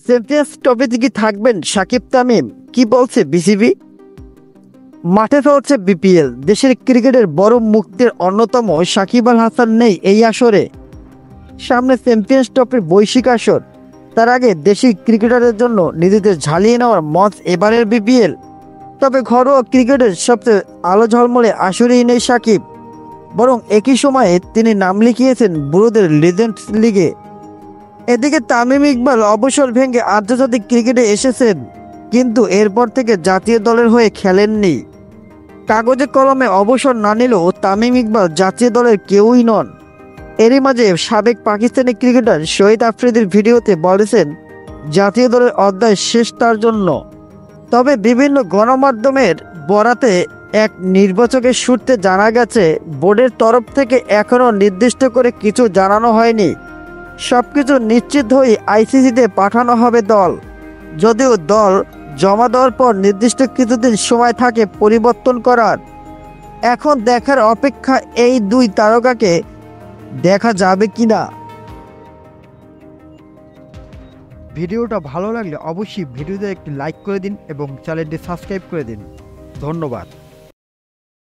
Champions ট্রফিতে কি থাকবেন সাকিব তামিম? কি বলছে বিসিবি? মাঠে ফেলছে বিপিএল, দেশের ক্রিকেটের বড় মুক্তির অন্যতম সাকিব আল হাসান নেই এই আসরে। সামনে চ্যাম্পিয়ন্স ট্রফির বৈশ্বিক আসর, তার আগে দেশি ক্রিকেটারদের জন্য নিজেদের ঝালিয়ে নেওয়ার মঞ্চ এবারের বিপিএল। তবে ঘরোয়া ক্রিকেটের সবচেয়ে আলো ঝলমলে আসরেই নেই সাকিব, বরং একই সময়ে তিনি নাম লিখিয়েছেন বুড়োদের লিজেন্ডস লিগে। এদিকে তামিম ইকবাল অবসর ভেঙে আন্তর্জাতিক ক্রিকেটে এসেছেন, কিন্তু এরপর থেকে জাতীয় দলের হয়ে খেলেননি। কাগজে কলমে অবসর না নিলেও তামিম ইকবাল জাতীয় দলের কেউই নন। এরই মাঝে সাবেক পাকিস্তানি ক্রিকেটার শহীদ আফ্রিদির ভিডিওতে বলেছেন জাতীয় দলের অধ্যায় শেষ তার জন্য। তবে বিভিন্ন গণমাধ্যমের বরাতে এক নির্বাচকের সূত্রে জানা গেছে বোর্ডের তরফ থেকে এখনও নির্দিষ্ট করে কিছু জানানো হয়নি। সবকিছু নিশ্চিত হয়ে আইসিসিতে পাঠানো হবে দল। যদিও দল জমা দেওয়ার পর নির্দিষ্ট কিছুদিন সময় থাকে পরিবর্তন করার। এখন দেখার অপেক্ষা এই দুই তারকাকে দেখা যাবে কিনা। ভিডিওটা ভালো লাগলে অবশ্যই ভিডিওতে একটি লাইক করে দিন এবং চ্যানেলটি সাবস্ক্রাইব করে দিন। ধন্যবাদ।